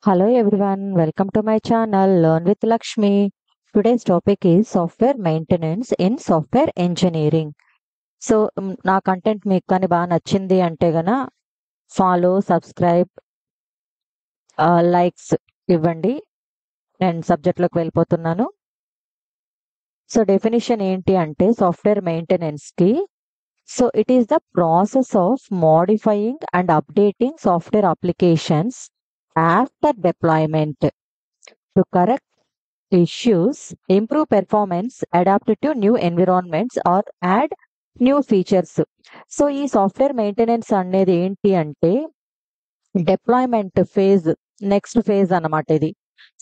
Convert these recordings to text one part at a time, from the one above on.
Hello everyone, welcome to my channel Learn with Lakshmi. Today's topic is software maintenance in software engineering. So నా content మీకు కానీ బాగా నచ్చింది అంటే గన ఫాలో సబ్స్క్రైబ్ లైక్స్ ఇవ్వండి. నేను సబ్జెక్ట్లోకి వెళ్ళిపోతున్నాను. సో డెఫినిషన్ ఏంటి అంటే సాఫ్ట్వేర్ మెయింటెనెన్స్కి so it is the process of modifying and updating software applications after deployment to correct issues, improve performance, adapt to new environments or add new features. So ఈ software maintenance అనేది ఏంటి అంటే deployment phase next phase అన్నమాట ఇది.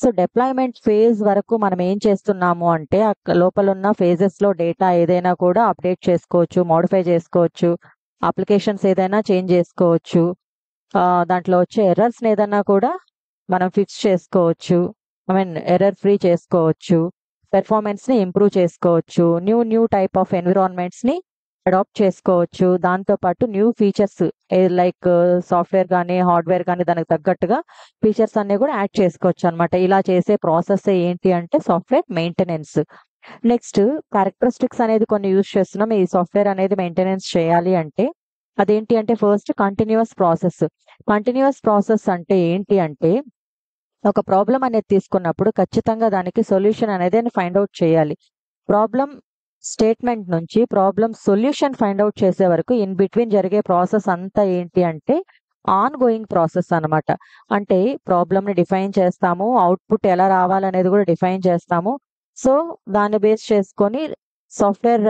So deployment phase వరకు మనం ఏం చేస్తున్నాము అంటే లోపల ఉన్న ఫేజెస్ లో డేటా ఏదైనా కూడా అప్డేట్ చేసుకోవచ్చు, మోడిఫై చేసుకోవచ్చు, అప్లికేషన్స్ ఏదైనా చేంజ్ చేసుకోవచ్చు, దాంట్లో వచ్చే ఎర్రర్స్ ఏదన్నా కూడా మనం ఫిక్స్ చేసుకోవచ్చు, ఎర్రర్ ఫ్రీ చేసుకోవచ్చు, పెర్ఫార్మెన్స్ ని ఇంప్రూవ్ చేసుకోవచ్చు, న్యూ టైప్ ఆఫ్ ఎన్విరాన్మెంట్స్ ని అడాప్ట్ చేసుకోవచ్చు, దాంతో పాటు న్యూ ఫీచర్స్ లైక్ సాఫ్ట్వేర్ కానీ హార్డ్వేర్ కానీ దానికి తగ్గట్టుగా ఫీచర్స్ అన్ని కూడా యాడ్ చేసుకోవచ్చు అనమాట. ఇలా చేసే ప్రాసెస్ ఏంటి అంటే సాఫ్ట్వేర్ మెయింటెనెన్స్. నెక్స్ట్ క్యారెక్టరిస్టిక్స్ అనేది కొన్ని యూజ్ చేస్తున్నాం ఈ సాఫ్ట్వేర్ అనేది మెయింటెనెన్స్ చేయాలి అంటే. అదేంటి అంటే first continuous process. Continuous process అంటే ఏంటి అంటే ఒక ప్రాబ్లం అనేది తీసుకున్నప్పుడు ఖచ్చితంగా దానికి సొల్యూషన్ అనేది ఫైండ్ అవుట్ చేయాలి. ప్రాబ్లం స్టేట్మెంట్ నుంచి ప్రాబ్లం సొల్యూషన్ ఫైండ్ అవుట్ చేసే వరకు ఇన్ బిట్వీన్ జరిగే ప్రాసెస్ అంతా ఏంటి అంటే ఆన్ గోయింగ్ ప్రాసెస్ అనమాట. అంటే ప్రాబ్లమ్ ని డిఫైన్ చేస్తాము, అవుట్పుట్ ఎలా రావాలనేది కూడా డిఫైన్ చేస్తాము. సో దాన్ని బేస్ చేసుకొని సాఫ్ట్వేర్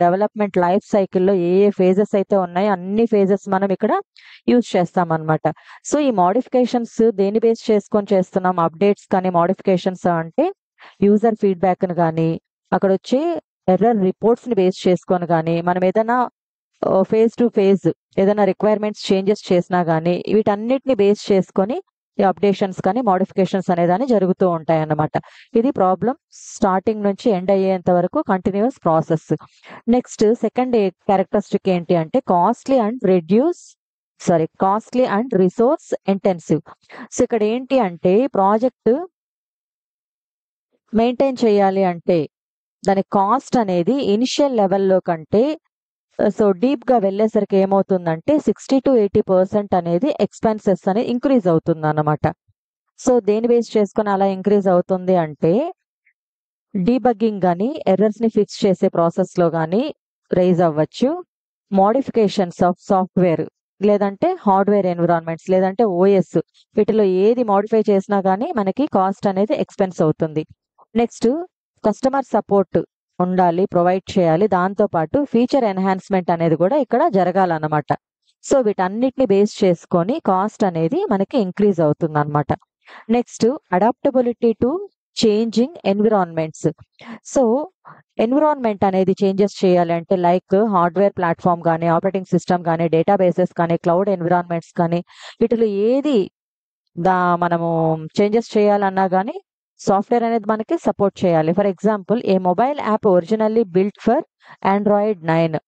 డెవలప్మెంట్ లైఫ్ సైకిల్లో ఏ ఫేజెస్ అయితే ఉన్నాయో అన్ని ఫేజెస్ మనం ఇక్కడ యూజ్ చేస్తాం అనమాట. సో ఈ మోడిఫికేషన్స్ దేని బేస్ చేసుకొని చేస్తున్నాం, అప్డేట్స్ కానీ మోడిఫికేషన్స్ అంటే యూజర్ ఫీడ్బ్యాక్ ని కానీ అక్కడ వచ్చే ఎర్రర్ రిపోర్ట్స్ ని బేస్ చేసుకొని కానీ మనం ఏదైనా ఫేజ్ టు ఫేజ్ ఏదైనా రిక్వైర్మెంట్స్ చేంజెస్ చేసినా కానీ వీటన్నిటిని బేస్ చేసుకొని ఈ అప్డేషన్స్ కానీ మోడిఫికేషన్స్ అనేదాన్ని జరుగుతూ ఉంటాయి అన్నమాట. ఇది ప్రాబ్లం స్టార్టింగ్ నుంచి ఎండ్ అయ్యేంత వరకు continuous process. Next second characteristic ఏంటి అంటే costly and resource intensive. So ఇక్కడ ఏంటి అంటే ప్రాజెక్ట్ మెయింటైన్ చేయాలి అంటే దాని కాస్ట్ అనేది ఇనిషియల్ లెవెల్లో కంటే సో డీప్ గా వెళ్ళేసరికి ఏమవుతుందంటే 60 to 80% అనేది ఎక్స్పెన్సెస్ అనేది ఇంక్రీజ్ అవుతుంది అన్నమాట. సో దేని బేస్ చేసుకొని అలా ఇంక్రీజ్ అవుతుంది అంటే డీబగ్గింగ్ కానీ ఎర్రర్స్ ని ఫిక్స్ చేసే ప్రాసెస్ లో కానీ రైజ్ అవ్వచ్చు, మోడిఫికేషన్స్ ఆఫ్ సాఫ్ట్వేర్ లేదంటే హార్డ్వేర్ ఎన్విరాన్మెంట్స్ లేదంటే ఓఎస్ వీటిలో ఏది మోడిఫై చేసినా కానీ మనకి కాస్ట్ అనేది ఎక్స్పెన్స్ అవుతుంది. నెక్స్ట్ కస్టమర్ సపోర్ట్ ఉండాలి, ప్రొవైడ్ చేయాలి, దాంతో పాటు ఫీచర్ ఎన్హాన్స్మెంట్ అనేది కూడా ఇక్కడ జరగాలన్నమాట. సో వీటన్నిటిని బేస్ చేసుకొని కాస్ట్ అనేది మనకి ఇంక్రీజ్ అవుతుంది అనమాట. Next adaptability to changing environments. So environment అనేది చేంజెస్ చేయాలంటే లైక్ హార్డ్వేర్ ప్లాట్ఫామ్ కానీ ఆపరేటింగ్ సిస్టమ్ కానీ డేటాబేసెస్ కానీ క్లౌడ్ ఎన్విరాన్మెంట్స్ కానీ వీటిలో ఏది మనము చేంజెస్ చేయాలన్నా కానీ సాఫ్ట్వేర్ అనేది మనకి సపోర్ట్ చేయాలి. For example A mobile app originally built for Android 9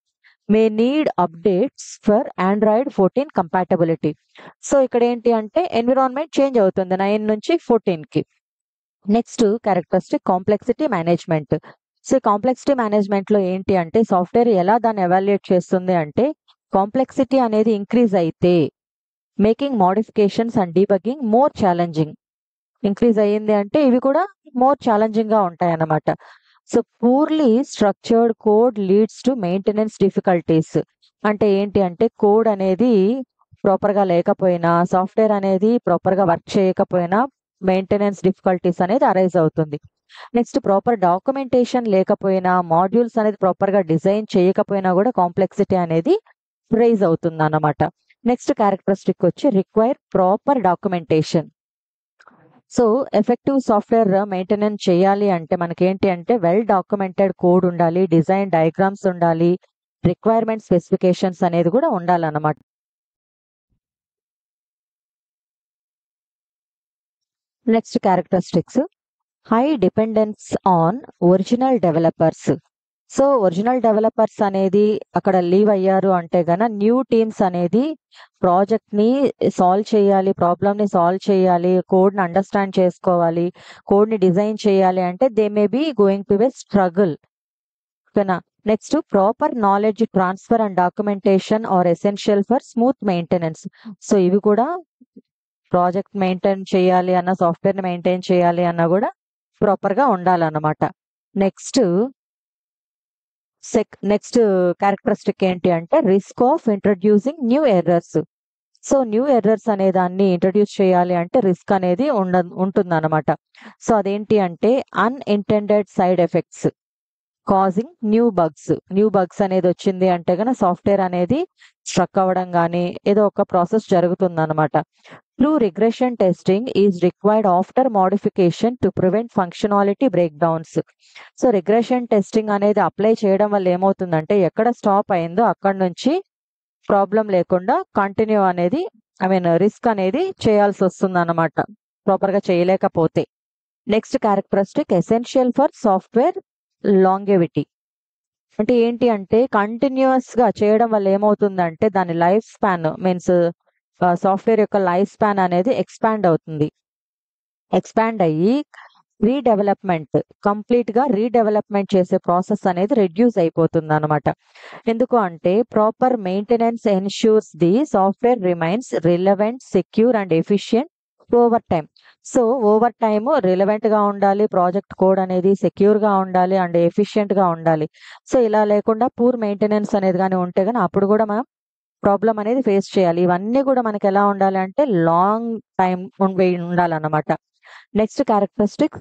may need updates for Android 14 compatibility. So ఇక్కడ ఏంటి అంటే ఎన్విరాన్మెంట్ చేంజ్ అవుతుంది 9 నుంచి 14 కి. Next characteristic complexity management. So complexity management లో ఏంటి అంటే సాఫ్ట్వేర్ ఎలా దాన్ని ఎవాల్యుయేట్ చేస్తుంది అంటే కాంప్లెక్సిటీ అనేది ఇంక్రీజ్ అయితే making modifications and debugging more challenging. Increase అయ్యింది అంటే ఇవి కూడా మోర్ ఛాలెంజింగ్ గా ఉంటాయి అన్నమాట. So purely structured code leads to maintenance difficulties. అంటే ఏంటి అంటే కోడ్ అనేది ప్రాపర్ గా లేకపోయినా సాఫ్ట్వేర్ అనేది ప్రాపర్ గా వర్క్ చేయకపోయినా మెయింటెనెన్స్ డిఫికల్టీస్ అనేది అరైజ్ అవుతుంది. నెక్స్ట్ ప్రాపర్ డాక్యుమెంటేషన్ లేకపోయినా మాడ్యూల్స్ అనేది ప్రాపర్ గా డిజైన్ చేయకపోయినా కూడా కాంప్లెక్సిటీ అనేది రైజ్ అవుతుంది అన్నమాట. నెక్స్ట్ క్యారెక్టరిస్టిక్ వచ్చి require proper documentation. So effective software maintenance చేయాలి అంటే మనకేంటి అంటే వెల్ డాక్యుమెంటెడ్ కోడ్ ఉండాలి, డిజైన్ డయాగ్రామ్స్ ఉండాలి, రిక్వైర్మెంట్ స్పెసిఫికేషన్స్ అనేది కూడా ఉండాలన్నమాట. Next characteristics high dependence on original developers. So original developers అనేది అక్కడ లీవ్ అయ్యారు అంటే గన న్యూ టీమ్స్ అనేది ప్రాజెక్ట్ ని సాల్వ్ చేయాలి, ప్రాబ్లమ్ ని సాల్వ్ చేయాలి, కోడ్ ని అండర్స్టాండ్ చేసుకోవాలి, కోడ్ ని డిజైన్ చేయాలి అంటే they may be going to be struggle. ఓకేనా. Next proper knowledge transfer and documentation are essential for smooth maintenance. So ఇవి కూడా ప్రాజెక్ట్ మెయింటైన్ చేయాలి అన్న, సాఫ్ట్వేర్ ని మెయింటైన్ చేయాలి అన్న కూడా ప్రాపర్ గా ఉండాలన్నమాట. నెక్స్ట్ నెక్స్ట్ క్యారెక్టరిస్టిక్ ఏంటి అంటే risk of introducing new errors. So new errors అనే దాన్ని ఇంట్రడ్యూస్ చేయాలి అంటే రిస్క్ అనేది ఉంటుందన్నమాట. సో అదేంటి అంటే unintended side effects causing new bugs అనేది వచ్చింది అంటే గన సాఫ్ట్వేర్ అనేది స్ట్రక్ అవ్వడం కానీ ఏదో ఒక ప్రాసెస్ జరుగుతుంది అనమాట. True regression testing is required after modification to prevent functionality break downs. So regression testing అనేది అప్లై చేయడం వల్ల ఏమవుతుందంటే ఎక్కడ స్టాప్ అయిందో అక్కడ నుంచి ప్రాబ్లం లేకుండా కంటిన్యూ అనేది రిస్క్ అనేది చేయాల్సి వస్తుంది అనమాట ప్రాపర్ గా చేయలేకపోతే. Next characteristic essential for software longevity. అంటే ఏంటి అంటే కంటిన్యూస్ గా చేయడం వల్ల ఏమవుతుందంటే దాని లైఫ్ స్పాన్ మీన్స్ సాఫ్ట్వేర్ యొక్క లైఫ్ స్పాన్ అనేది ఎక్స్పాండ్ అయ్యి కంప్లీట్ గా రీడెవలప్మెంట్ చేసే ప్రాసెస్ అనేది రెడ్యూస్ అయిపోతుంది అనమాట. ఎందుకు అంటే proper maintenance ensures the software remains relevant, secure and efficient over time. So over time relevant గా ఉండాలి, ప్రాజెక్ట్ కోడ్ అనేది సెక్యూర్ గా ఉండాలి అండ్ ఎఫిషియెంట్ గా ఉండాలి. సో ఇలా లేకుండా పూర్ మెయింటెనెన్స్ అనేది కానీ ఉంటే కానీ అప్పుడు కూడా మనం ప్రాబ్లం అనేది ఫేస్ చేయాలి. ఇవన్నీ కూడా మనకి ఎలా ఉండాలి అంటే లాంగ్ టైం ఉండాలన్నమాట. Next characteristic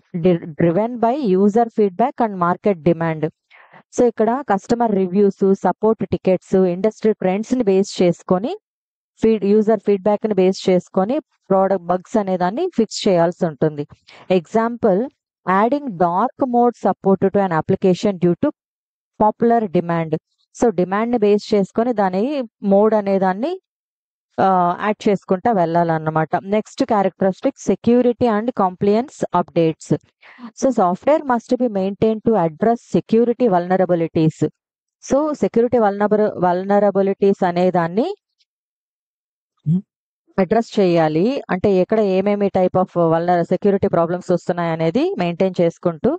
driven by user feedback and market demand. So ఇక్కడ customer reviews, support tickets, industry trends ని బేస్ చేసుకొని యూజర్ ఫీడ్బ్యాక్ ని బేస్ చేసుకొని ప్రోడక్ట్ బగ్స్ అనే దాన్ని ఫిక్స్ చేయాల్సి ఉంటుంది. Example adding dark mode support to an application due to popular demand. So demand ని బేస్ చేసుకొని దాని మోడ్ అనే దాన్ని యాడ్ చేసుకుంటా వెళ్ళాలన్నమాట. Next characteristic security and compliance updates. So software must be maintain to address security vulnerabilities. So security vulnerabilities అనే దాన్ని address చేయాలి. అంటే ఎక్కడ ఏమేమి టైప్ ఆఫ్ సెక్యూరిటీ ప్రాబ్లమ్స్ వస్తున్నాయి అనేది మెయింటైన్ చేసుకుంటూ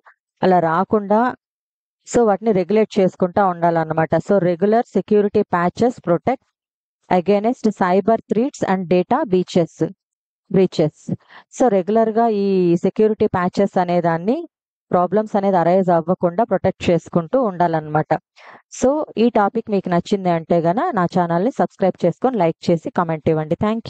అలా రాకుండా సో వాటిని రెగ్యులేట్ చేసుకుంటా ఉండాలన్నమాట. So regular security patches protect against cyber threats and data breaches. So regular గా ఈ సెక్యూరిటీ ప్యాచెస్ అనే దాన్ని ప్రాబ్లమ్స్ అనేది అరైజ్ అవ్వకుండా ప్రొటెక్ట్ చేసుకుంటూ ఉండాలన్నమాట. సో ఈ టాపిక్ మీకు నచ్చింది అంటే గన నా ఛానల్ని సబ్స్క్రైబ్ చేసుకొని లైక్ చేసి కామెంట్ ఇవ్వండి. Thank you.